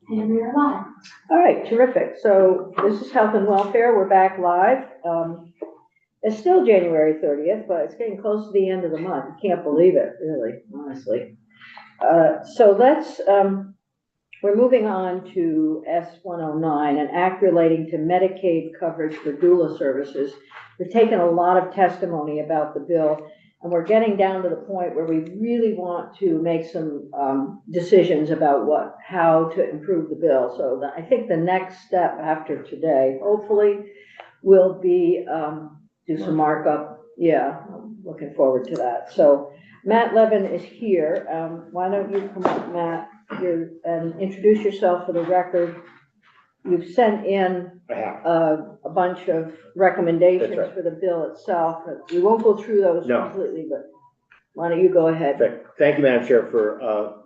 And we are live. All right, terrific. So this is Health and Welfare. We're back live. It's still January 30th, but it's getting close to the end of the month. I can't believe it, really, honestly. We're moving on to S109, an act relating to Medicaid coverage for doula services. We've taken a lot of testimony about the bill, and we're getting down to the point where we really want to make some decisions about how to improve the bill. So I think the next step after today, hopefully, will be do some markup. Yeah, I'm looking forward to that. So Matt Levin is here. Why don't you come up, Matt, and introduce yourself for the record. You've sent in a bunch of recommendations for the bill itself. We won't go through those completely, but why don't you go ahead? Thank you, Madam Chair, for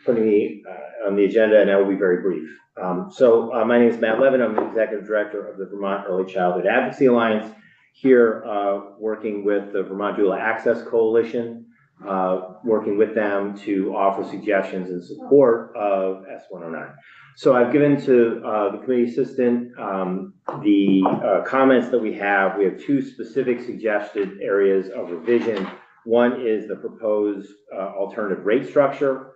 putting me on the agenda, and I will be very brief. My name is Matt Levin. I'm the Executive Director of the Vermont Early Childhood Advocacy Alliance, here working with the Vermont Doula Access Coalition, working with them to offer suggestions in support of S109. So I've given to the committee assistant the comments that we have. We have two specific suggested areas of revision. One is the proposed alternative rate structure,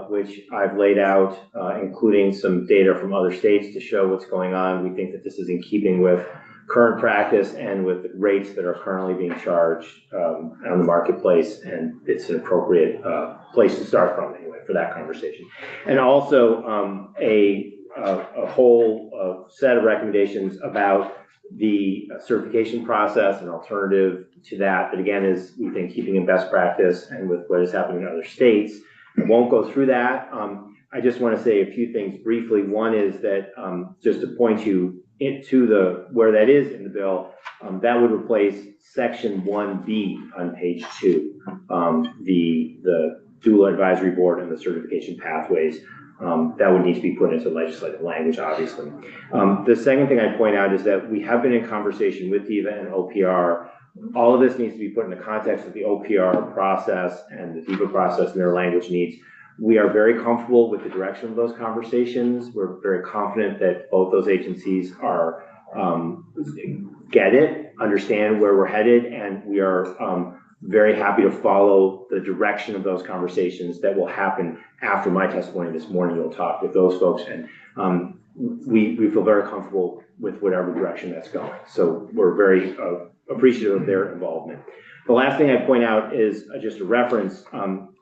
which I've laid out, including some data from other states to show what's going on. We think that this is in keeping with current practice and with the rates that are currently being charged on the marketplace, and it's an appropriate place to start from anyway for that conversation. And also a whole set of recommendations about the certification process, an alternative to that again is, we think, keeping in best practice and with what is happening in other states. I won't go through that. I just want to say a few things briefly. One is that just to point you into where that is in the bill, that would replace section 1B on page 2, the doula advisory board and the certification pathways. That would need to be put into legislative language, obviously. The second thing I'd point out is that we have been in conversation with DVHA and OPR. All of this needs to be put in the context of the OPR process and the DVHA process and their language needs. We are very comfortable with the direction of those conversations. We're very confident that both those agencies are get it, understand where we're headed, and we are very happy to follow the direction of those conversations that will happen after my testimony this morning. You'll talk with those folks, and we feel very comfortable with whatever direction that's going. So we're very appreciative of their involvement. The last thing I point out is just a reference.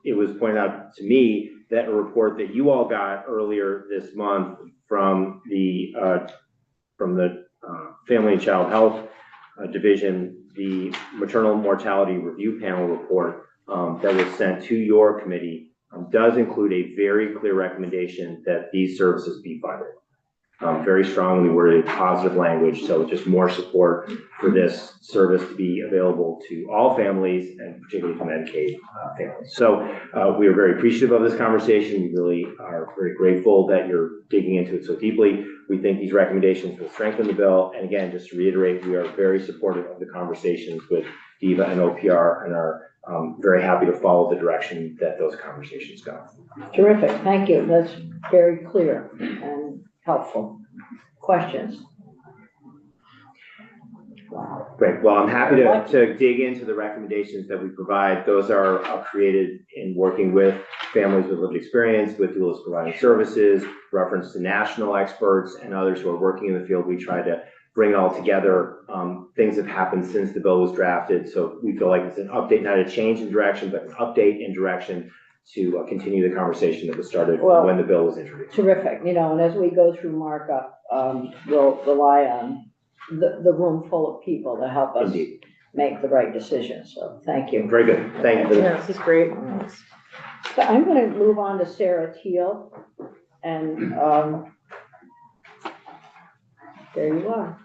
It was pointed out to me that a report that you all got earlier this month from the Family and Child Health Division, the Maternal Mortality Review Panel report that was sent to your committee does include a very clear recommendation that these services be funded. Very strongly worded, positive language, so just more support for this service to be available to all families and particularly to Medicaid families. So we are very appreciative of this conversation. We really are very grateful that you're digging into it so deeply. We think these recommendations will strengthen the bill. And again, just to reiterate, we are very supportive of the conversations with DVHA and OPR and are very happy to follow the direction that those conversations go. Terrific, thank you. That's very clear and helpful. Questions? Great. Well, I'm happy to dig into the recommendations that we provide. Those are created in working with families with lived experience, with doulas providing services, reference to national experts and others who are working in the field. We try to bring it all together. Things have happened since the bill was drafted, so we feel like it's an update, not a change in direction, but an update in direction to continue the conversation that was started when the bill was introduced. Terrific. And as we go through markup, we'll rely on the room full of people to help us make the right decisions. So thank you. Very good. Thank you. Yeah, this is great. So I'm going to move on to Sarah Teal, and there you are.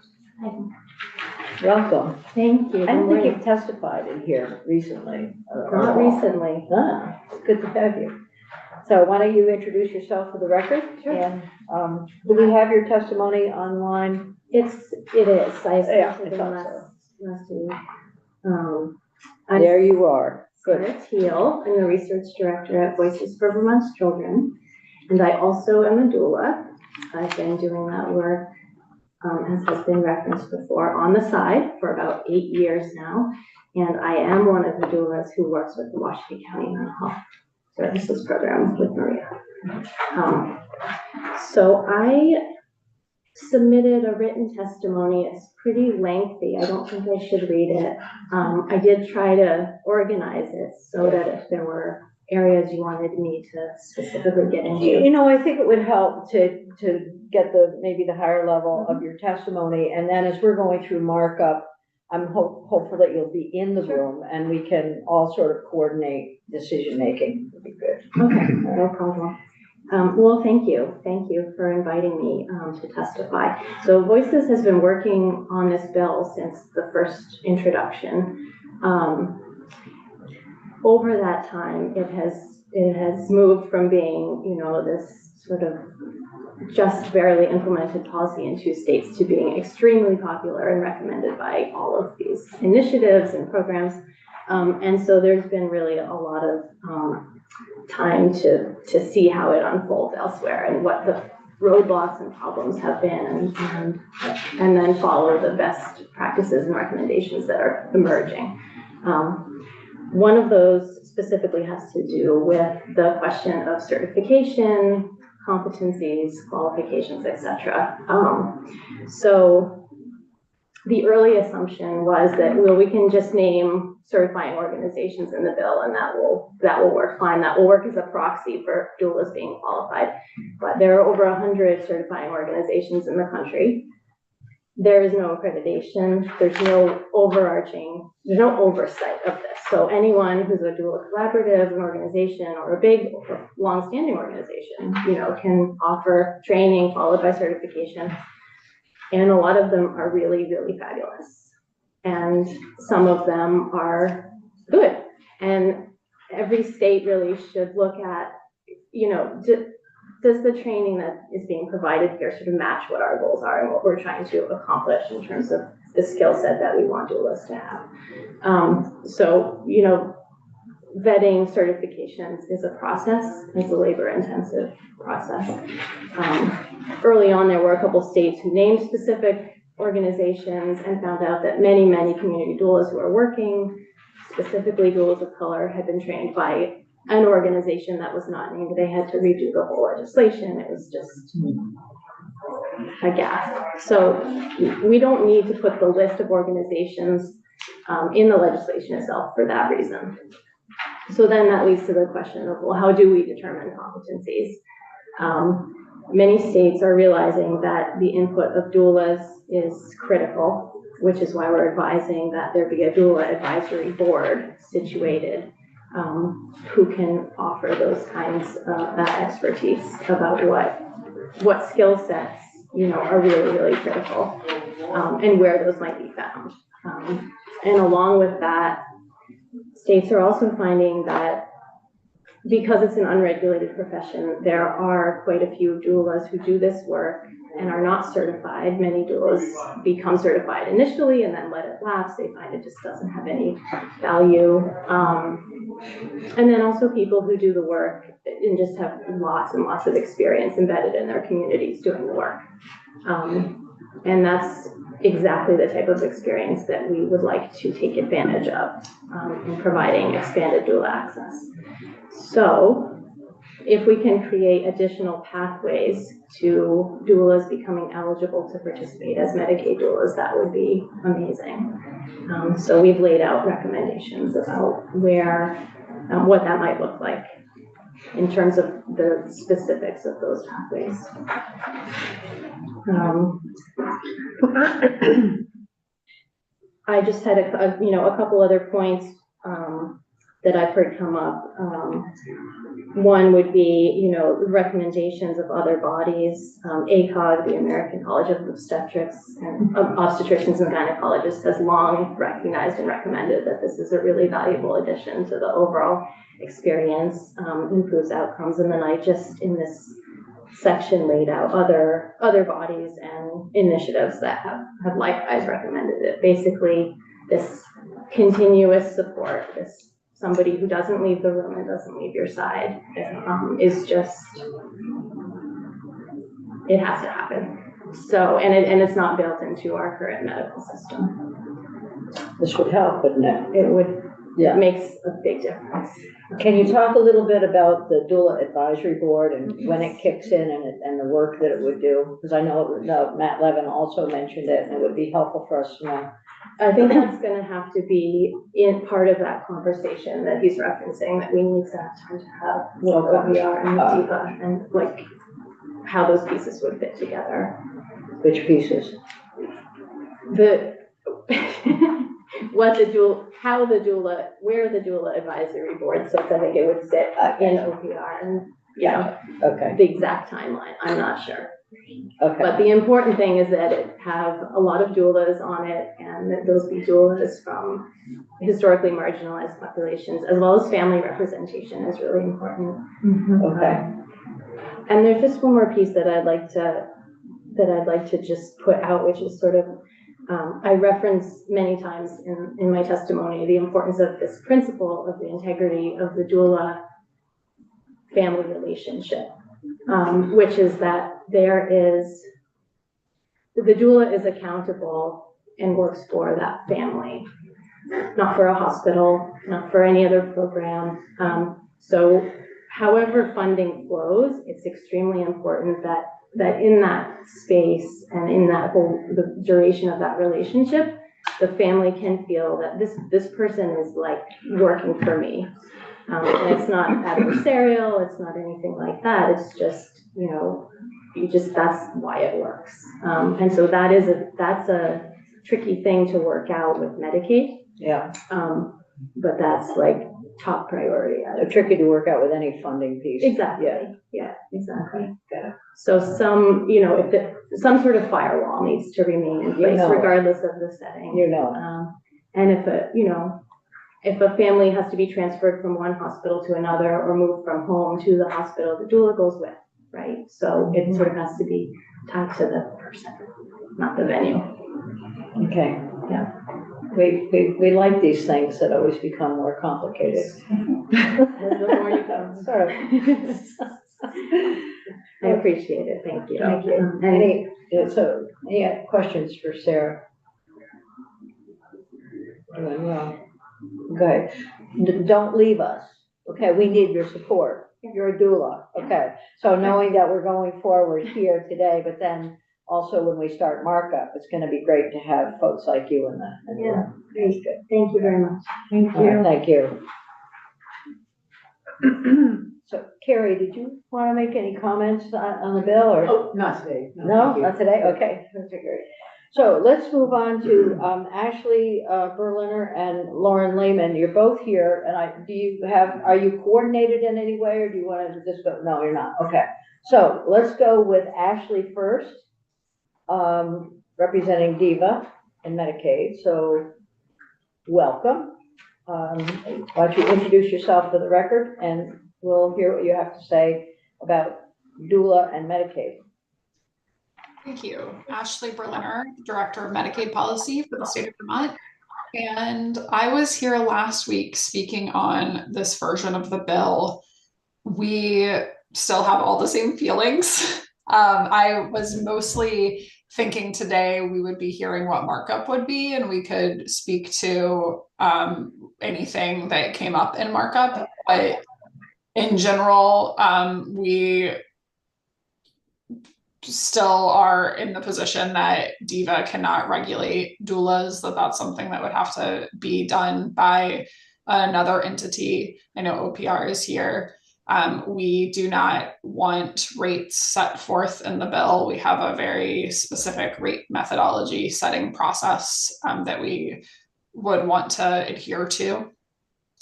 Welcome. Thank you. I don't think you've testified in here recently. Not recently. It's good to have you. So why don't you introduce yourself for the record? Sure. And do we have your testimony online? It is. I sent it thought last week. There you are. Sarah Teal. I'm the research director at Voices for Vermont's Children. And I also am a doula. I've been doing that work, as has been referenced before, on the side for about 8 years now. And I am one of the doulas who works with the Washington County Mental Health Services Program with Maria. So I submitted a written testimony. It's pretty lengthy. I don't think I should read it. I did try to organize it so that if there were areas you wanted me to specifically get into. You know, I think it would help to get maybe the higher level of your testimony, and then as we're going through markup, I'm hopeful that you'll be in the room and we can all sort of coordinate decision-making. Would be good. Okay, no problem. Well, thank you. Thank you for inviting me to testify. So Voices has been working on this bill since the first introduction. Over that time, it has moved from being, you know, this sort of just barely implemented policy in 2 states to being extremely popular and recommended by all of these initiatives and programs. And so there's been really a lot of time to see how it unfolds elsewhere and what the roadblocks and problems have been, and then follow the best practices and recommendations that are emerging. One of those specifically has to do with the question of certification, competencies, qualifications, etc. So the early assumption was that, well, we can just name certifying organizations in the bill and that will work fine. That will work as a proxy for doulas being qualified. But there are over 100 certifying organizations in the country. There is no accreditation. There's no oversight of this. So anyone who's a doula collaborative, an organization, or a big or long-standing organization, you know, can offer training followed by certification. And a lot of them are really, really fabulous. And some of them are good. And every state really should look at, you know, does the training that is being provided here sort of match what our goals are and what we're trying to accomplish in terms of the skill set that we want doulas to have. So, you know, vetting certifications is a process. It's a labor-intensive process. Early on, there were a couple states who named specific organizations and found out that many, many community doulas who are working, specifically doulas of color, had been trained by an organization that was not named. They had to redo the whole legislation. It was just a gas. So we don't need to put the list of organizations in the legislation itself for that reason. So then that leads to the question of, well, how do we determine competencies? Many states are realizing that the input of doulas is critical, which is why we're advising that there be a doula advisory board situated who can offer those kinds of expertise about what skill sets, you know, are really, really critical, and where those might be found. And along with that, states are also finding that because it's an unregulated profession, there are quite a few doulas who do this work and are not certified. Many doulas become certified initially and then let it lapse. They find it just doesn't have any value. And then also people who do the work and just have lots and lots of experience embedded in their communities doing the work. And that's exactly the type of experience that we would like to take advantage of in providing expanded doula access. So if we can create additional pathways to doulas becoming eligible to participate as Medicaid doulas, that would be amazing. So we've laid out recommendations about what that might look like in terms of the specifics of those pathways. I just had a couple other points that I've heard come up. One would be, you know, recommendations of other bodies. ACOG, the American College of Obstetricians and Gynecologists, has long recognized and recommended that this is a really valuable addition to the overall experience, improves outcomes. And then I just, in this section, laid out other bodies and initiatives that have likewise recommended it. Basically, this continuous support, this somebody who doesn't leave the room and doesn't leave your side, is just, it has to happen. So, and it's not built into our current medical system. This would help, wouldn't it? It would, Yeah. it makes a big difference. Can you talk a little bit about the doula advisory board and when it kicks in and the work that it would do? Because I know Matt Levin also mentioned it, and it would be helpful for us to know. I think that's gonna have to be in part of that conversation that he's referencing, that we need to have time to have with OVR and with DIVA, and like how those pieces would fit together. Which pieces? The, what the doula, how the doula, where the doula advisory board sits, I think it would sit in OPR, and, you know, Okay, the exact timeline, I'm not sure. okay, But the important thing is that it have a lot of doulas on it, and that those be doulas from historically marginalized populations, as well as family representation is really important. okay. And there's just one more piece that I'd like to just put out, which is sort of, I reference many times in my testimony, the importance of this principle of the integrity of the doula family relationship, which is that the doula is accountable and works for that family, not for a hospital, not for any other program. So however funding flows, it's extremely important that in that space and in that the duration of that relationship, the family can feel that this person is like working for me. And it's not adversarial, it's not anything like that. It's just, you know, that's why it works. And so that's a tricky thing to work out with Medicaid. Yeah, But that's like top priority. tricky to work out with any funding piece. Exactly. Yeah. Yeah, exactly. Okay. So some sort of firewall needs to remain in place regardless of the setting. You know. And if a family has to be transferred from one hospital to another or moved from home to the hospital, the doula goes with, right? So it sort of has to be tied to the person, not the venue. Okay. Yeah. We like these things that always become more complicated. The more you go. Sort of. I appreciate it, thank you. Thank you. Any questions for Sarah? Doing well. Okay, don't leave us. Okay, we need your support. You're a doula. Okay, so knowing that we're going forward here today, but then also when we start markup, it's going to be great to have folks like you in the. Yeah, very good. Thank you very much. Thank you. Thank you. So Carrie, did you want to make any comments on the bill or? Oh, not today. No, thank you. not today? Okay. Okay, great. So let's move on to Ashley Berliner and Lauren Lehman. You're both here, and are you coordinated in any way, or do you want to just go? No, you're not. Okay. So let's go with Ashley first, representing DIVA and Medicaid. So welcome. Why don't you introduce yourself for the record, and we'll hear what you have to say about doula and Medicaid. Thank you. Ashley Berliner, Director of Medicaid Policy for the state of Vermont. And I was here last week speaking on this version of the bill. We still have all the same feelings. I was mostly thinking today we would be hearing what markup would be, and we could speak to anything that came up in markup. But in general, we still are in the position that DIVA cannot regulate doulas, that's something that would have to be done by another entity. I know OPR is here. We do not want rates set forth in the bill. We have a very specific rate methodology setting process that we would want to adhere to.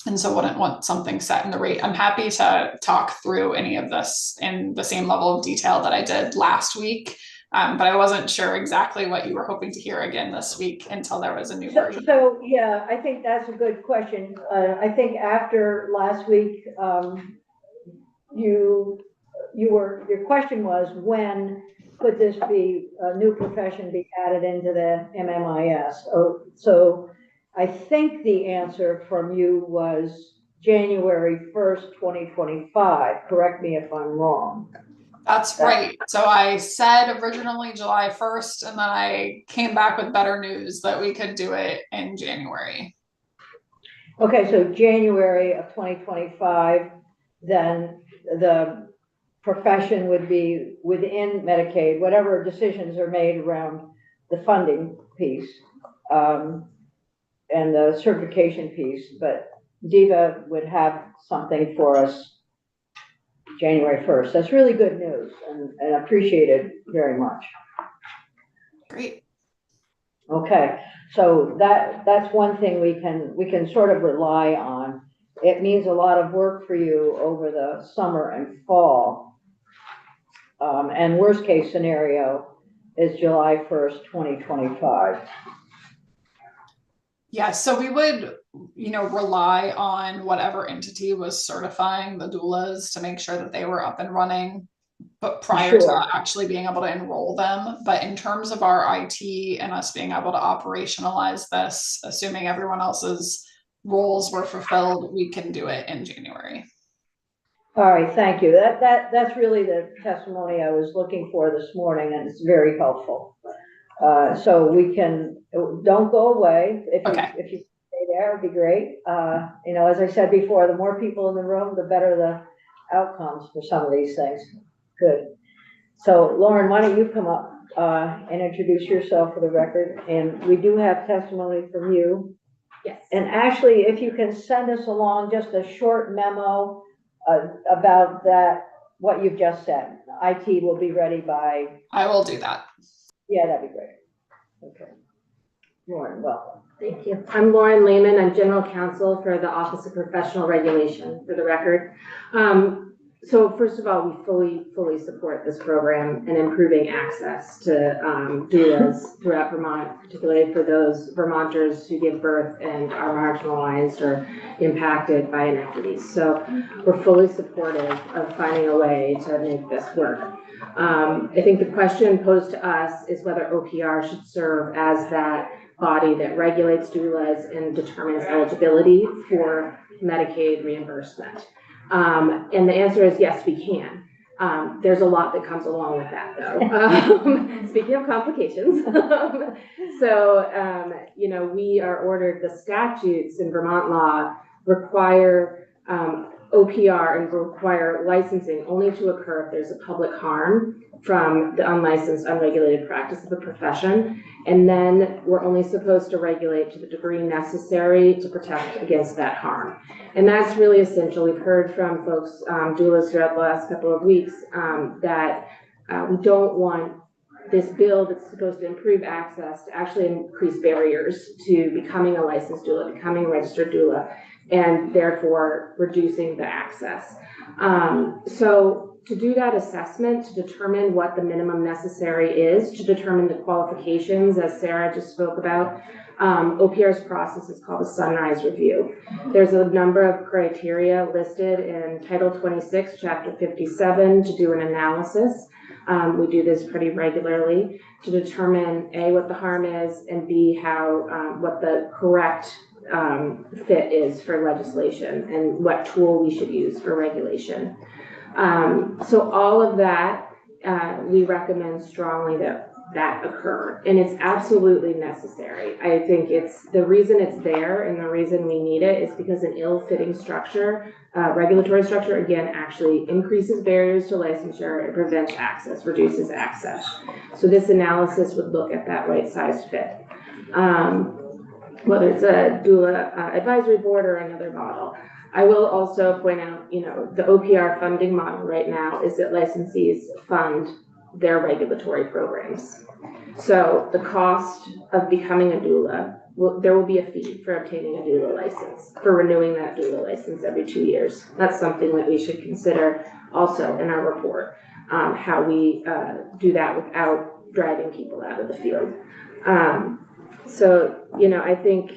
And so wouldn't want something set in the rate. I'm happy to talk through any of this in the same level of detail that I did last week, but I wasn't sure exactly what you were hoping to hear again this week until there was a new version. So yeah, I think that's a good question. I think after last week, your question was, when could this be a new profession be added into the MMIS? So I think the answer from you was January 1st, 2025. Correct me if I'm wrong. That's right. So I said originally July 1st, and then I came back with better news that we could do it in January. Okay, so January of 2025, then the profession would be within Medicaid, whatever decisions are made around the funding piece, and the certification piece, but DIVA would have something for us January 1st. That's really good news and appreciated very much. Great. Okay, so that's one thing we can sort of rely on. It means a lot of work for you over the summer and fall. And worst case scenario is July 1st, 2025. Yeah, so we would, rely on whatever entity was certifying the doulas to make sure that they were up and running, but prior Sure. to actually being able to enroll them. But in terms of our IT and us being able to operationalize this, assuming everyone else's roles were fulfilled, we can do it in January. All right, thank you. That's really the testimony I was looking for this morning, and it's very helpful. So we can, don't go away. Okay. If you stay there, it'd be great. As I said before, the more people in the room, the better the outcomes for some of these things. Good. So Lauren, why don't you come up and introduce yourself for the record? And we do have testimony from you. Yes. And actually, if you can send us along just a short memo about that, what you've just said. IT will be ready by. I will do that. Yeah, that'd be great. Okay. Lauren, welcome. Thank you. I'm Lauren Lehman. I'm General Counsel for the Office of Professional Regulation, for the record. So first of all, we fully support this program and improving access to doulas throughout Vermont, particularly for those Vermonters who give birth and are marginalized or impacted by inequities. So we're fully supportive of finding a way to make this work. I think the question posed to us is whether OPR should serve as that body that regulates doulas and determines eligibility for Medicaid reimbursement. And the answer is yes, we can. There's a lot that comes along with that, though. Speaking of complications. We are ordered, the statutes in Vermont law require OPR and require licensing only to occur if there's a public harm from the unlicensed, unregulated practice of the profession. And then we're only supposed to regulate to the degree necessary to protect against that harm. And that's really essential. We've heard from folks, doulas throughout the last couple of weeks, that we don't want this bill that's supposed to improve access to actually increase barriers to becoming a licensed doula, becoming a registered doula, and therefore reducing the access. So to do that assessment, to determine what the minimum necessary is, to determine the qualifications, as Sarah just spoke about, OPR's process is called a Sunrise Review. There's a number of criteria listed in Title 26, Chapter 57 to do an analysis. We do this pretty regularly to determine A, what the harm is, and B, what the correct fit is for legislation and what tool we should use for regulation. So all of that, we recommend strongly that occur, and it's absolutely necessary. I think the reason it's there and the reason we need it is because an ill-fitting structure, regulatory structure, again, actually increases barriers to licensure and prevents access, reduces access. So this analysis would look at that right-sized fit. Whether it's a doula advisory board or another model. I will also point out, the OPR funding model right now is that licensees fund their regulatory programs. So the cost of becoming a doula, there will be a fee for obtaining a doula license, for renewing that doula license every 2 years. That's something that we should consider also in our report, how we do that without driving people out of the field. I think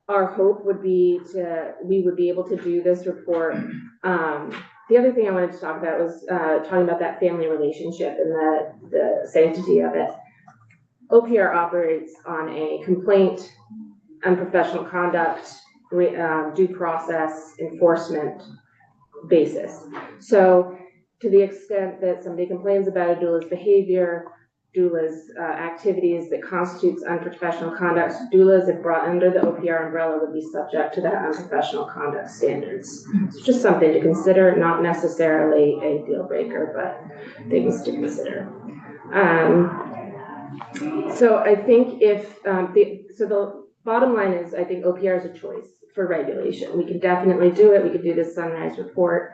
our hope would be we would be able to do this report. The other thing I wanted to talk about was talking about that family relationship and the sanctity of it. OPR operates on a complaint, unprofessional conduct, due process enforcement basis. So to the extent that somebody complains about a doula's behavior, doula's activities that constitutes unprofessional conduct, doulas, if brought under the OPR umbrella, would be subject to that unprofessional conduct standards. It's just something to consider, not necessarily a deal breaker, but things to consider. So I think if, the bottom line is, I think OPR is a choice for regulation. We can definitely do it. We could do this Sunrise Report.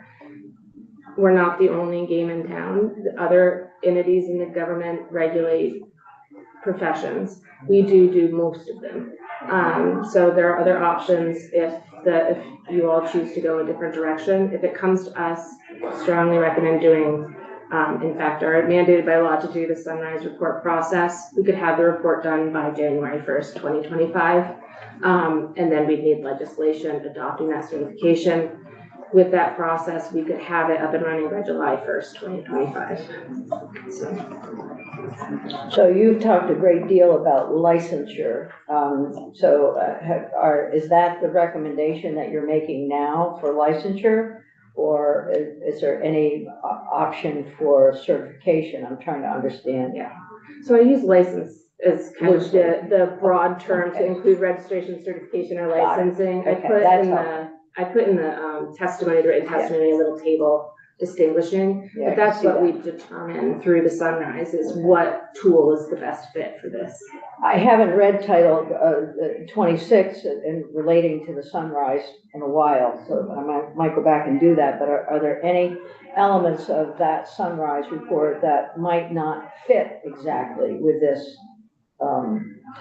We're not the only game in town. The other entities in the government regulate professions. We do most of them. So there are other options if you all choose to go a different direction. If it comes to us, strongly recommend doing, in fact, are mandated by law to do the Sunrise Report process. We could have the report done by January 1st, 2025. And then we'd need legislation adopting that certification. With that process, we could have it up and running by July 1st, 2025. So you've talked a great deal about licensure. Is that the recommendation that you're making now for licensure? Or is there any option for certification? I'm trying to understand. Yeah. So I use license as kind of the broad term to include registration, certification, or licensing. I put in the testimony, the written testimony, a little table distinguishing, but that's what we've determined through the Sunrise is what tool is the best fit for this. I haven't read Title 26 and relating to the Sunrise in a while, so I might go back and do that, but are there any elements of that Sunrise Report that might not fit exactly with this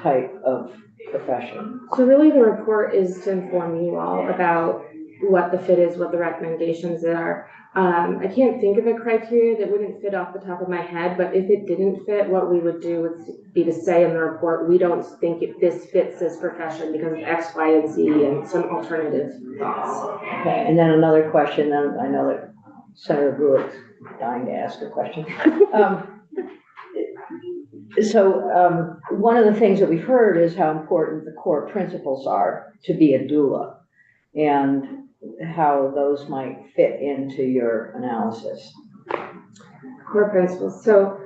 type of profession? So really the report is to inform you all about what the fit is, what the recommendations are. I can't think of a criteria that wouldn't fit off the top of my head, but if it didn't fit, what we would do would be to say in the report, we don't think this fits this profession because of X, Y, and Z and some alternative thoughts. Okay, and then another question, then I know that Senator Brewer's dying to ask a question. One of the things that we've heard is how important the core principles are to be a doula and how those might fit into your analysis. Core principles. So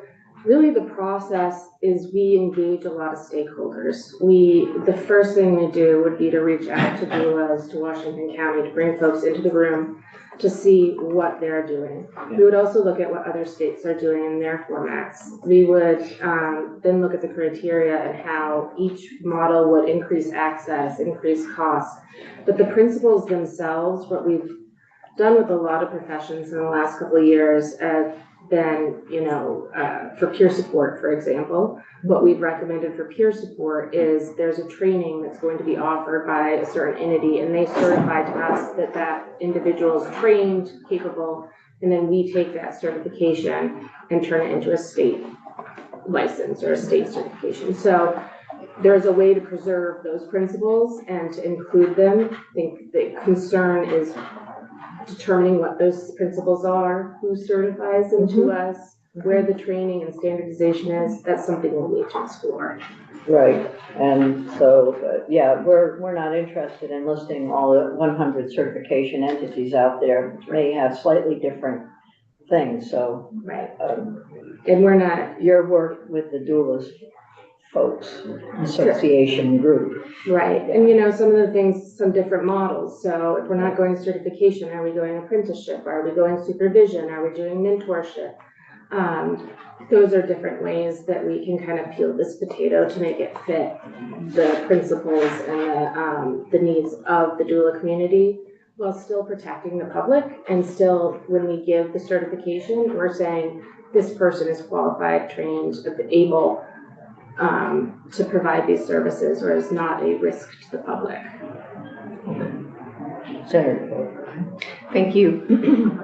really the process is we engage a lot of stakeholders. The first thing we do would be to reach out to doulas, to Washington County, to bring folks into the room to see what they're doing. We would also look at what other states are doing in their formats. We would then look at the criteria and how each model would increase access, increase costs. But the principles themselves, what we've done with a lot of professions in the last couple of years have been, for peer support, for example, what we've recommended for peer support is there's a training that's going to be offered by a certain entity and they certify to us that that individual is trained, capable, and then we take that certification and turn it into a state license or a state certification. So there's a way to preserve those principles and to include them. I think the concern is determining what those principles are, who certifies them to us, where the training and standardization is. That's something we'll need to explore. Right, and so, we're not interested in listing all the 100 certification entities out there, which may have slightly different things, so. Right, and we're not. Your work with the doulas folks, association group. Right, and some of the things, some different models. So if we're not going certification, are we going apprenticeship? Are we going supervision? Are we doing mentorship? Those are different ways that we can kind of peel this potato to make it fit the principles and the needs of the doula community while still protecting the public. And still, when we give the certification, we're saying this person is qualified, trained, able to provide these services or is not a risk to the public. Senator. Thank you.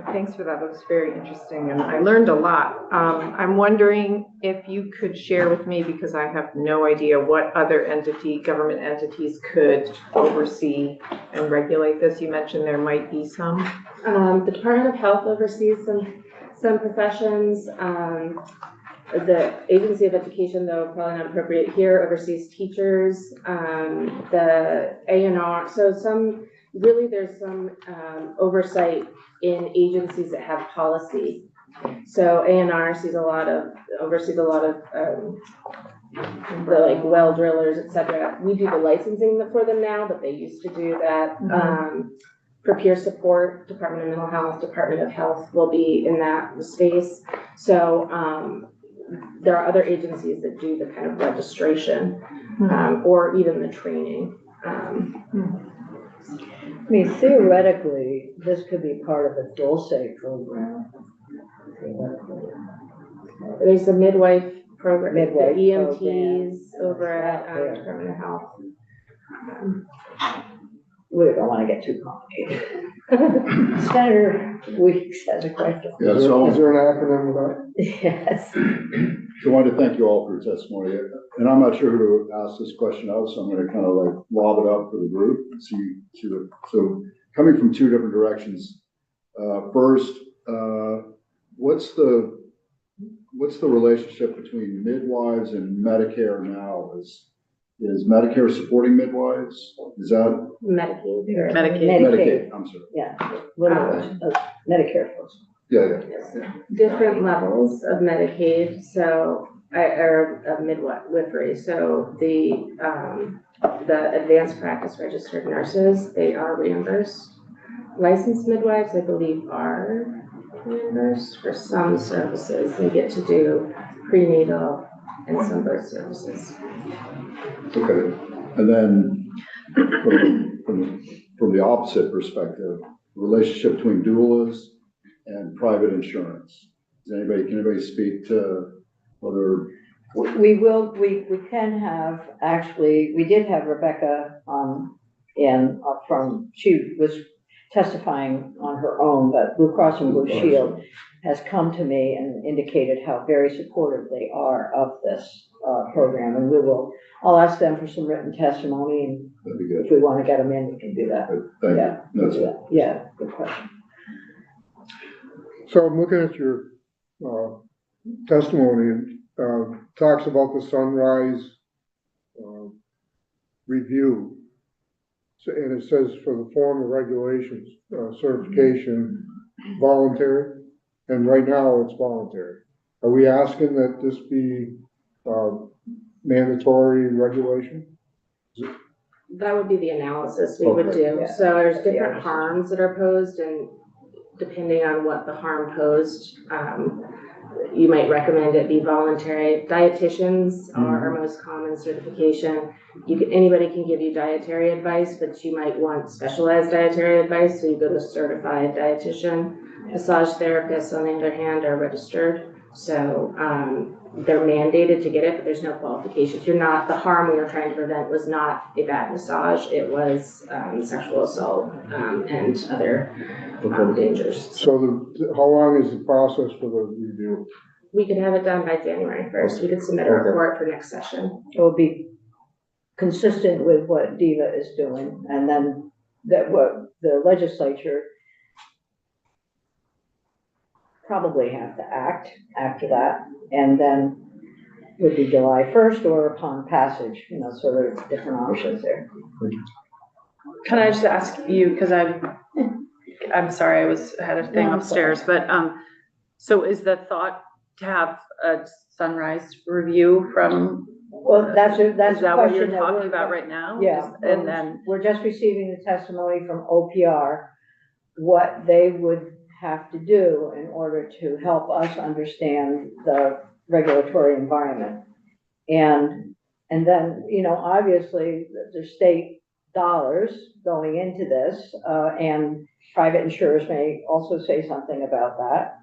Thanks for that. That was very interesting and I learned a lot. I'm wondering if you could share with me, because I have no idea what other government entities could oversee and regulate this. You mentioned there might be some. The Department of Health oversees some professions. The Agency of Education, though probably not appropriate here, oversees teachers, the A&R, so there's some oversight in agencies that have policy. So A&R oversees a lot of, the like well drillers, et cetera. We do the licensing for them now, but they used to do that. For peer support, Department of Mental Health, Department of Health will be in that space. So, there are other agencies that do the kind of registration, or even the training. I mean, theoretically, this could be part of the Dulce program. There's the midwife program, the Midwife EMTs program. over at Yeah. Department of Health. We don't want to get too complicated. Senator Weeks has a question. Yeah, Is so there an acronym for Yes. I wanted to thank you all for your testimony, and I'm not sure who to ask this question of, so I'm gonna kind of like lob it up for the group and see what, so coming from two different directions. First, what's the relationship between midwives and Medicare now? Is Medicare supporting midwives? Is that Medicaid. Medicaid, I'm sorry. yeah. Medicare folks. Yeah. Different levels of Medicaid, so, or of midwifery, so the advanced practice registered nurses, they are reimbursed. Licensed midwives, I believe, are reimbursed for some services. They get to do prenatal and some birth services. Okay, and then from the opposite perspective, relationship between doulas and private insurance. Can anybody speak to whether? We can have, actually, we did have Rebecca, she was testifying on her own, but Blue Cross and Blue Shield has come to me and indicated how very supportive they are of this program, and I'll ask them for some written testimony, and That'd be good. if we want to get them in, we can do that. Thank Yeah, you. That's it. yeah, good question. So I'm looking at your testimony, talks about the Sunrise review. So, and it says for the form of regulations, certification, voluntary, and right now it's voluntary. Are we asking that this be mandatory regulation? That would be the analysis we would do. Yeah. So there's different harms that are posed, and depending on what the harm posed, you might recommend it be voluntary. Dietitians are our most common certification. Anybody can give you dietary advice, but you might want specialized dietary advice, so you go to a certified dietitian. Massage therapists, on the other hand, are registered, so they're mandated to get it, but there's no qualifications. The harm we were trying to prevent was not a bad massage, it was sexual assault and other dangers. So how long is the process for the review? We could have it done by January 1st. We could submit a report for next session. It will be consistent with what DEVA is doing, and then what the legislature probably have to act after that, and then would be July 1st or upon passage, so there's different options there. Can I just ask you, because I'm sorry, I had a thing No, I'm upstairs, but, so is the thought to have a Sunrise review from? Well, that's a Is that what question you're that talking we're- about right now? Yeah. And then, We're just receiving the testimony from OPR, what they would have to do in order to help us understand the regulatory environment. And then, obviously, there's state dollars going into this, and private insurers may also say something about that.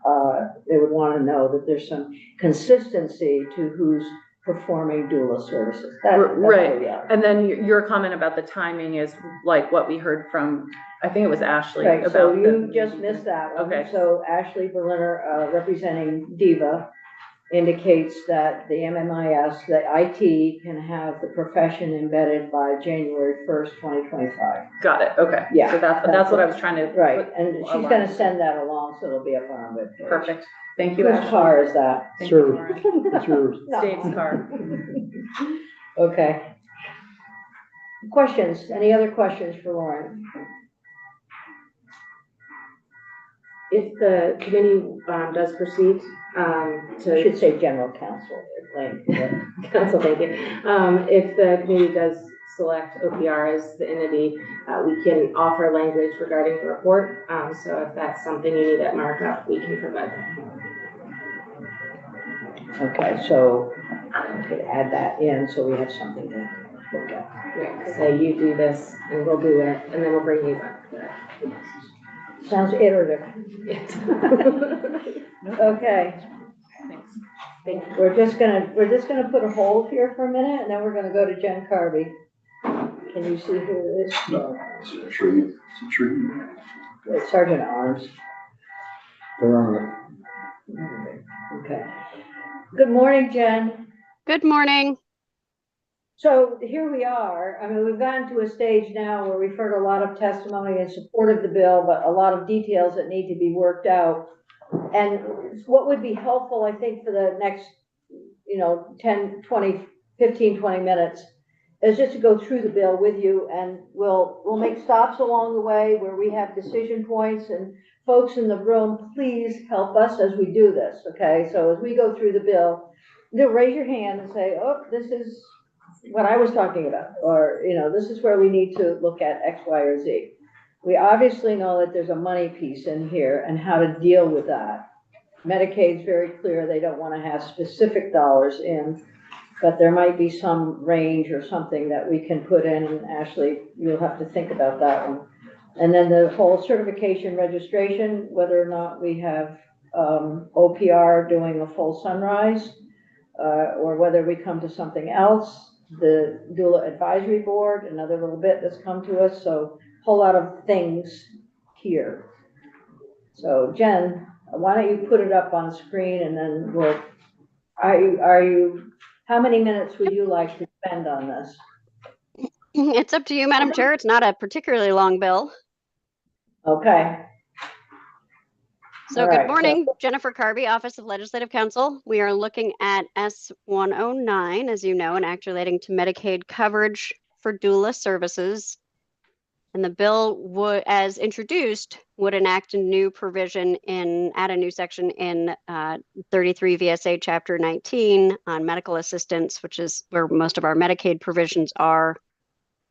They would want to know that there's some consistency to who's performing doula services. That's where right, we are. and then your comment about the timing is like what we heard from, I think it was Ashley. Right, so about you the- just missed that one. Okay. So Ashley Berliner, representing DEVA, indicates that the MMIS, the IT can have the profession embedded by January 1st, 2025. Got it, okay. Yeah, So that's what I was trying to. Right, put and she's a line. gonna send that along, so it'll be up on our webpage. Perfect, Thank you, Whose Ashley. car is that? Thank you, Sure. Lauren. It's yours. Dave's car. Okay. Questions? Any other questions for Lauren? If the committee, does proceed, I should to say general counsel. Like, council, thank you. If the committee does select OPR as the entity, we can offer language regarding the report. So if that's something you need at markup, we can provide that. Okay, so I could add that in so we have something to look at. Right, say you do this and we'll do it, and then we'll bring you back. Sounds iterative. Yes. Okay, Thanks. Thank you. we're just gonna put a hold here for a minute and then we're gonna go to Jen Carvey. Can you see who it is? No, it's a tree, it's a tree. It's Sergeant at Arms. They're on it. Okay. Good morning, Jen. Good morning. So here we are. I mean, we've gotten to a stage now where we've heard a lot of testimony in support of the bill, but a lot of details that need to be worked out. And what would be helpful, I think, for the next, 10, 20, 15, 20 minutes is just to go through the bill with you, and we'll make stops along the way where we have decision points. And folks in the room, please help us as we do this, okay? So as we go through the bill, raise your hand and say, oh, this is what I was talking about, or, this is where we need to look at X, Y, or Z. We obviously know that there's a money piece in here and how to deal with that. Medicaid's very clear, they don't want to have specific dollars in, but there might be some range or something that we can put in, and Ashley, you'll have to think about that one. And then the whole certification registration, whether or not we have OPR doing a full sunrise, or whether we come to something else. The doula advisory board, another little bit that's come to us, so a whole lot of things here. So Jen, why don't you put it up on screen and then how many minutes would you like to spend on this? It's up to you, Madam Chair. It's not a particularly long bill. Okay. So All good right, morning, Jennifer Carvey, Office of Legislative Counsel. We are looking at S109, as you know, an act relating to Medicaid coverage for doula services. And the bill would, as introduced, would enact a new provision add a new section in 33 VSA Chapter 19 on medical assistance, which is where most of our Medicaid provisions are,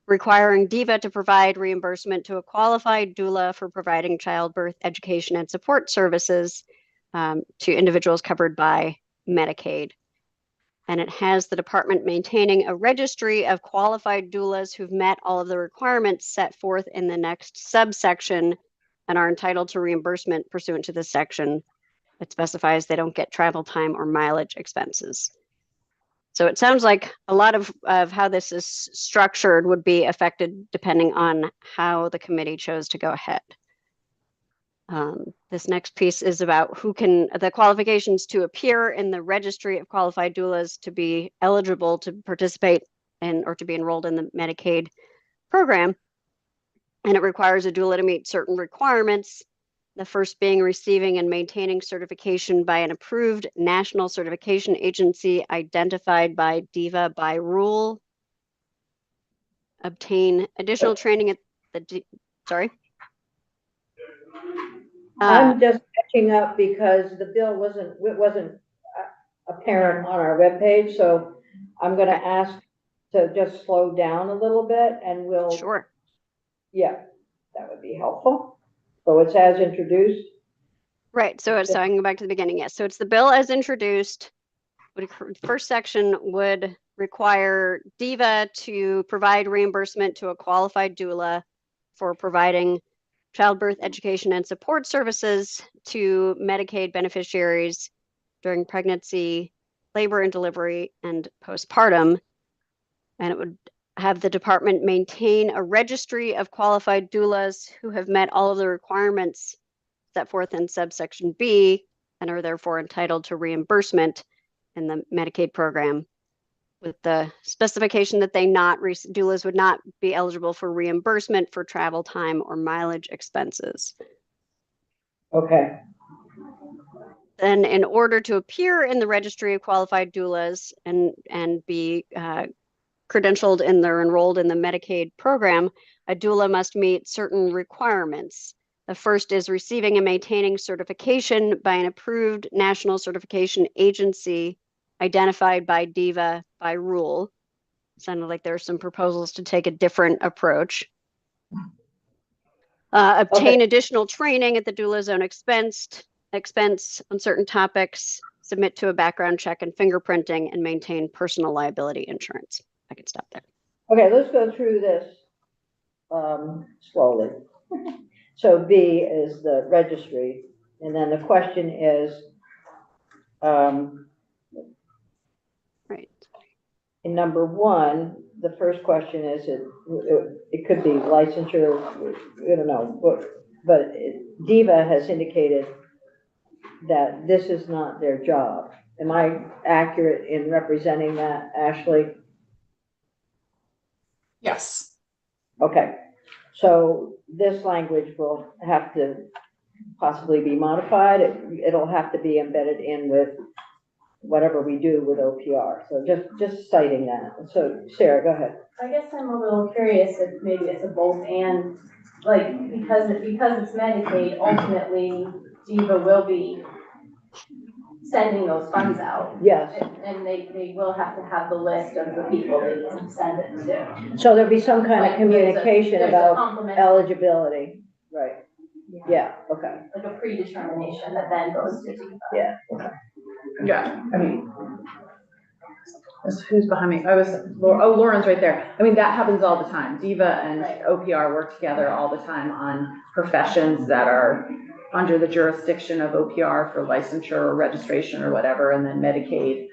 requiring DIVA to provide reimbursement to a qualified doula for providing childbirth education and support services to individuals covered by Medicaid. And it has the department maintaining a registry of qualified doulas who've met all of the requirements set forth in the next subsection and are entitled to reimbursement pursuant to this section. It specifies they don't get travel time or mileage expenses. So it sounds like a lot of how this is structured would be affected depending on how the committee chose to go ahead. This next piece is about the qualifications to appear in the registry of qualified doulas to be eligible to participate in or to be enrolled in the Medicaid program. And it requires a doula to meet certain requirements. The first being receiving and maintaining certification by an approved national certification agency identified by DIVA by rule. Obtain additional training at the, sorry. I'm just catching up because the bill wasn't apparent on our webpage, so I'm gonna ask to just slow down a little bit and we'll. Sure. Yeah, that would be helpful. So it's as introduced? Right, so I can go back to the beginning, yes. So it's the bill as introduced. First section would require DIVA to provide reimbursement to a qualified doula for providing childbirth education and support services to Medicaid beneficiaries during pregnancy, labor and delivery, and postpartum. And it would have the department maintain a registry of qualified doulas who have met all of the requirements set forth in subsection B and are therefore entitled to reimbursement in the Medicaid program, with the specification that doulas would not be eligible for reimbursement for travel time or mileage expenses. Okay. then in order to appear in the registry of qualified doulas and be credentialed in or enrolled in the Medicaid program, a doula must meet certain requirements. The first is receiving and maintaining certification by an approved national certification agency identified by DVA by rule. Sounded like there are some proposals to take a different approach. Obtain additional training at the doula's own expense on certain topics, submit to a background check and fingerprinting, and maintain personal liability insurance. I could stop there. Okay, let's go through this slowly. So B is the registry, and then the question is, Right. in number 1, the first question is, it could be licensure, I don't know, but DVA has indicated that this is not their job. Am I accurate in representing that, Ashley? Yes. Okay, so this language will have to possibly be modified. It'll have to be embedded in with whatever we do with OPR. So just citing that. So Sarah, go ahead. I guess I'm a little curious if maybe it's a both and, like, because it's Medicaid, ultimately DVA will be sending those funds out. Yes. And they will have to have the list of the people they can send it to. So there'll be some kind of Like, communication there's a about complement- eligibility. Right. Yeah, okay. Like a predetermination that then goes to DVA. Yeah. Yeah, I mean, who's behind me? Lauren's right there. I mean, that happens all the time. DVA and OPR work together all the time on professions that are under the jurisdiction of OPR for licensure or registration or whatever, and then Medicaid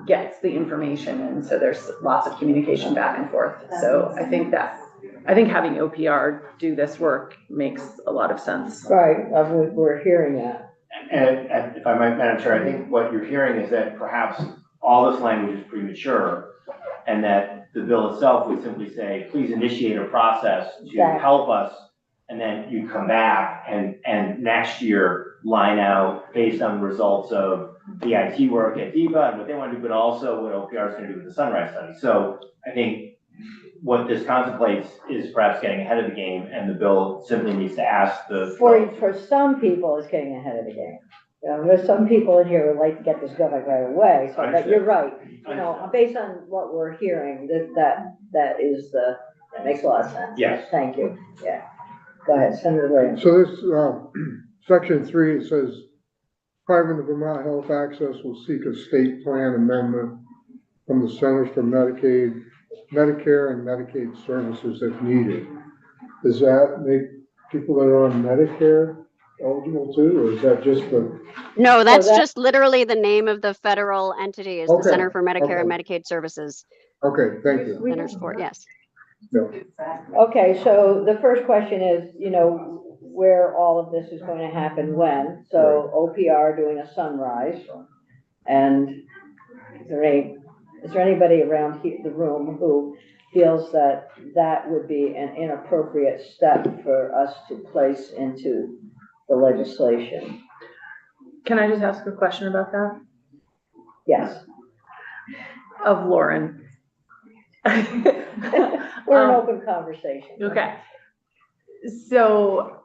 gets the information, and so there's lots of communication back and forth. So I think having OPR do this work makes a lot of sense. Right, we're hearing that. And if I might, Madam Chair, I think what you're hearing is that perhaps all this language is premature, and that the bill itself would simply say, please initiate a process to help us, and then you come back and next year line out based on the results of the IT work at DVA and what they want to do, but also what OPR is going to do with the Sunrise study. So I think what this contemplates is perhaps getting ahead of the game, and the bill simply needs to ask the. For some people, it's getting ahead of the game. You know, there's some people in here who like to get this going right away, so, but you're right. You know, based on what we're hearing, that makes a lot of sense. Yes. Thank you, yeah. Go ahead, Senator Williams. So this, section 3, it says, private Vermont Health Access will seek a state plan amendment from the Centers for Medicare and Medicaid Services if needed. Does that make people that are on Medicare eligible too, or is that just the? No, that's just literally the name of the federal entity is the Okay, Center for Medicare and okay. Medicaid Services. Okay, thank you. Centers for, yes. No. Okay, so the first question is, you know, where all of this is going to happen when. So OPR doing a sunrise. And is there anybody around here, the room who feels that that would be an inappropriate step for us to place into the legislation? Can I just ask a question about that? Yes. Of Lauren. We're an open conversation. Okay. So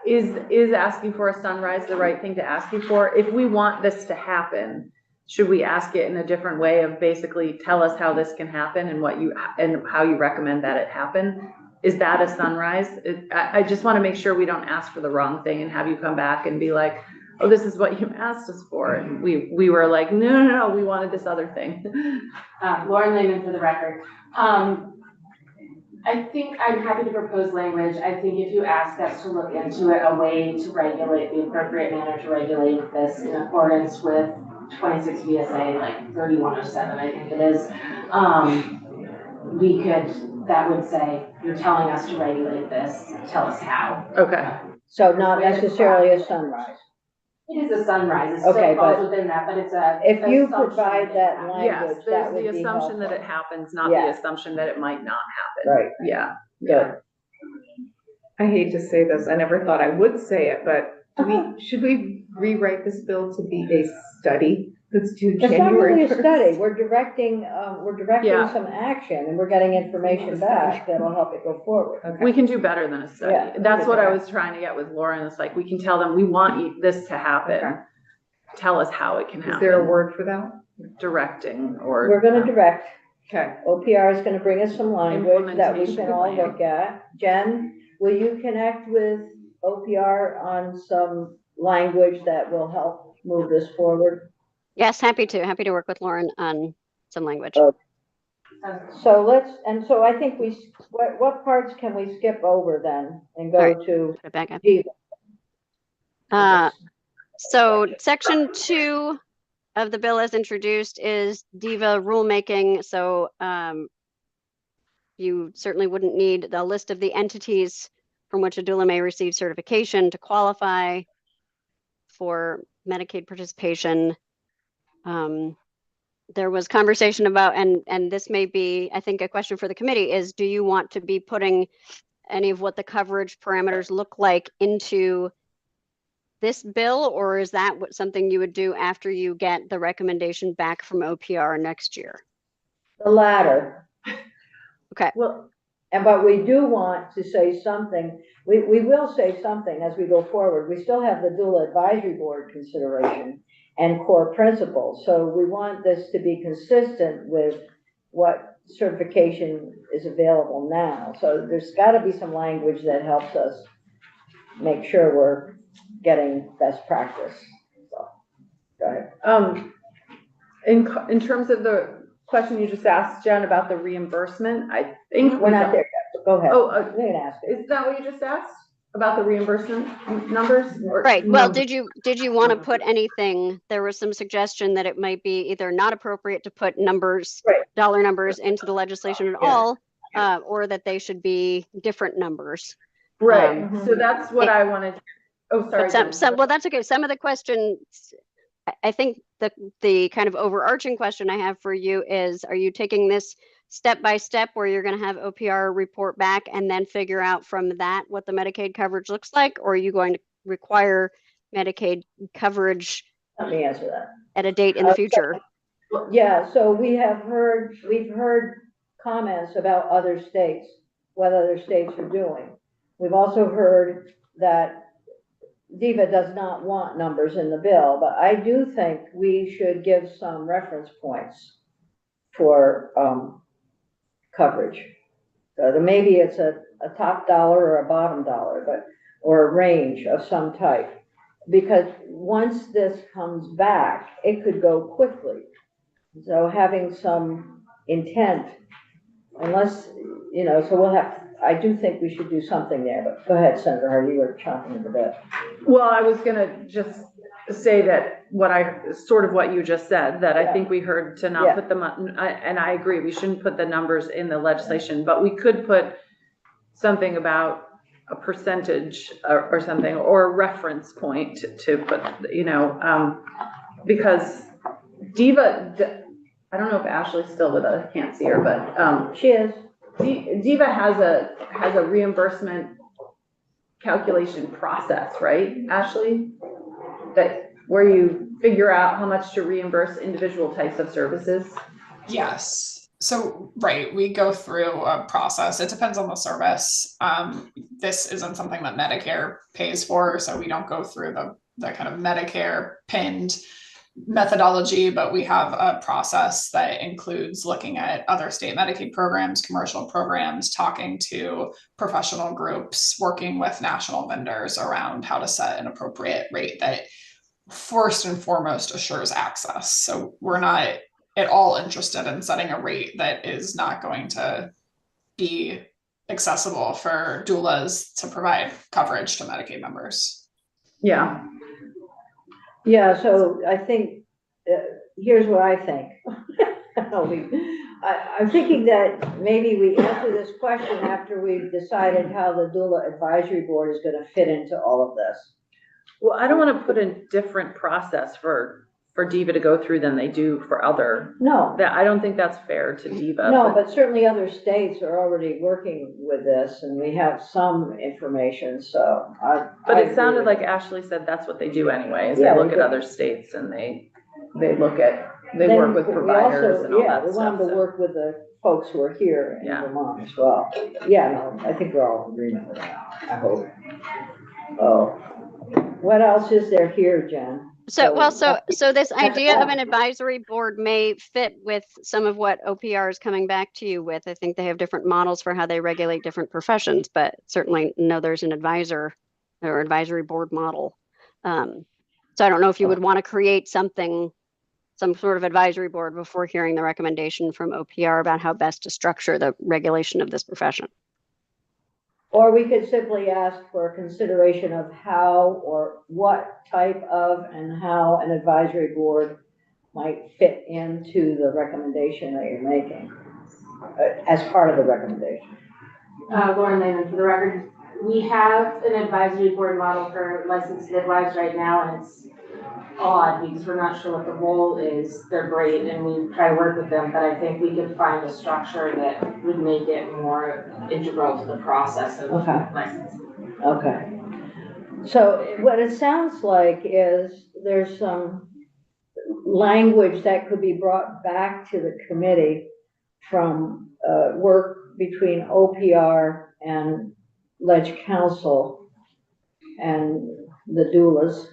is asking for a sunrise the right thing to ask you for? If we want this to happen, should we ask it in a different way of basically tell us how this can happen and how you recommend that it happen? Is that a sunrise? I just want to make sure we don't ask for the wrong thing and have you come back and be like, oh, this is what you asked us for. And we were like, no, we wanted this other thing. Lauren Lehman for the record. I think I'm happy to propose language. I think if you ask us to look into it, a way to regulate, the appropriate manner to regulate this in accordance with 26 VSA, like 3107, I think it is, that would say, you're telling us to regulate this, tell us how. Okay. So not necessarily a sunrise. It is a sunrise, it Okay, still falls but within that, but it's a. If you assumption provide that Yes, language, that there's would the be assumption that helpful. it happens, not Yeah. the assumption that it might not happen. Right. Yeah. Good. I hate to say this, I never thought I would say it, but Should we rewrite this bill to be a study that's due It's not January really a 1st? study, we're directing Yeah. some action, and we're getting information back that'll help it go forward. Okay. We can do better than a study. Yeah, we That's can what do I that. was trying to get with Lauren. It's like, we can tell them, we want this to happen. Okay. Tell us how it can Is there a happen. word for that? Directing or. We're gonna direct, Okay. OPR is gonna bring us some language that we can all Implementation look at. Jen, will you connect with OPR on some language that will help move this forward? Yes, happy to work with Lauren on some language. Oh. So I think what parts can we skip over then and All go right. to Put it back up. Diva? So section 2 of the bill as introduced is DIVA rulemaking. So you certainly wouldn't need the list of the entities from which a doula may receive certification to qualify for Medicaid participation. There was conversation about, and this may be, I think, a question for the committee is, do you want to be putting any of what the coverage parameters look like into this bill, or is that something you would do after you get the recommendation back from OPR next year? The latter. Okay. Well, but we do want to say something, we will say something as we go forward. We still have the doula advisory board consideration and core principles. So we want this to be consistent with what certification is available now. So there's gotta be some language that helps us make sure we're getting best practice. So, go ahead. In terms of the question you just asked, Jen, about the reimbursement, I think. We're not there yet, but go ahead. Oh, You can ask it. is that what you just asked? About the reimbursement numbers? or Right. Well, numbers? did you want to put anything? There was some suggestion that it might be either not appropriate to put numbers, Right. dollar numbers into the legislation at all, or that they should be different numbers. Right, so that's what I wanted. Oh, sorry. But Jen. well, that's okay. Some of the questions, I think the kind of overarching question I have for you is, are you taking this step by step where you're going to have OPR report back and then figure out from that what the Medicaid coverage looks like? Or are you going to require Medicaid coverage Let me answer that. at a date in the future? Yeah, so we've heard comments about other states, what other states are doing. We've also heard that DIVA does not want numbers in the bill, but I do think we should give some reference points for coverage. So maybe it's a top dollar or a bottom dollar, or a range of some type. Because once this comes back, it could go quickly. So having some intent, unless, so I do think we should do something there, but go ahead, Senator Hart, you were chomping at the bit. Well, I was gonna just say that what you just said, that I think we heard to not put them on, and I agree, we shouldn't put the numbers in the legislation, but we could put something about a percentage or something, or a reference point to put, because DIVA, I don't know if Ashley's still with us, I can't see her, but, She is. DIVA has a reimbursement calculation process, right, Ashley? Where you figure out how much to reimburse individual types of services? Yes. So, right, we go through a process. It depends on the service. This isn't something that Medicare pays for, so we don't go through the kind of Medicare pinned methodology, but we have a process that includes looking at other state Medicaid programs, commercial programs, talking to professional groups, working with national vendors around how to set an appropriate rate that first and foremost assures access. So we're not at all interested in setting a rate that is not going to be accessible for doulas to provide coverage to Medicaid members. Yeah. Yeah, so I think, here's what I think. I'm thinking that maybe we answer this question after we've decided how the doula advisory board is gonna fit into all of this. Well, I don't want to put a different process for for Diva to go through than they do for other. No, That, I don't think that's fair to Diva. no, but certainly other states are already working with this and we have some information, so But I it sounded agree like with Ashley said that's what they do anyway, is Yeah, they look they at do. other states and they look at, they Then work with we providers also- and all yeah, that we want stuff. them to So, work with the folks who are here in Yeah. Vermont as well. Yeah, no, I think we're all in agreement with that, I hope. Oh, what else is there here, Jen? So this idea of an advisory board may fit with some of what OPR is coming back to you with. I think they have different models for how they regulate different professions, but certainly know there's an advisor or advisory board model. So I don't know if you would want to create something, some sort of advisory board before hearing the recommendation from OPR about how best to structure the regulation of this profession. Or we could simply ask for consideration of how or what type of and how an advisory board might fit into the recommendation that you're making, as part of the recommendation. Lauren Lehman, for the record, we have an advisory board model for licensed midwives right now, and it's odd because we're not sure what the role is. They're great and we try to work with them, but I think we could find a structure that would make it more integral to the process of Okay. licensing. Okay. So what it sounds like is there's some language that could be brought back to the committee from work between OPR and Ledge Council and the doulas,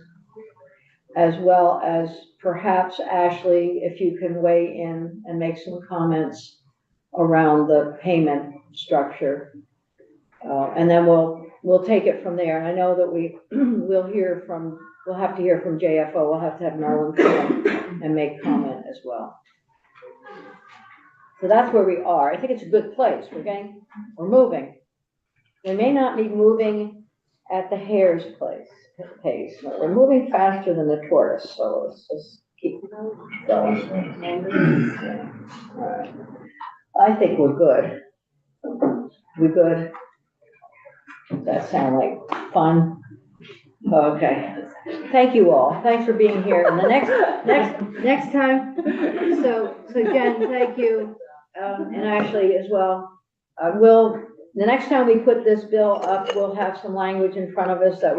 as well as perhaps Ashley, if you can weigh in and make some comments around the payment structure. And then we'll take it from there. And I know that we'll have to hear from JFO. We'll have to have Nolan come and make comment as well. So that's where we are. I think it's a good place. We're moving. We may not be moving at the hare's pace, but we're moving faster than the tortoise, so let's just keep going. All right. I think we're good. We good? Does that sound like fun? Okay. Thank you all. Thanks for being here. And the next time, so Jen, thank you, and Ashley as well. The next time we put this bill up, we'll have some language in front of us that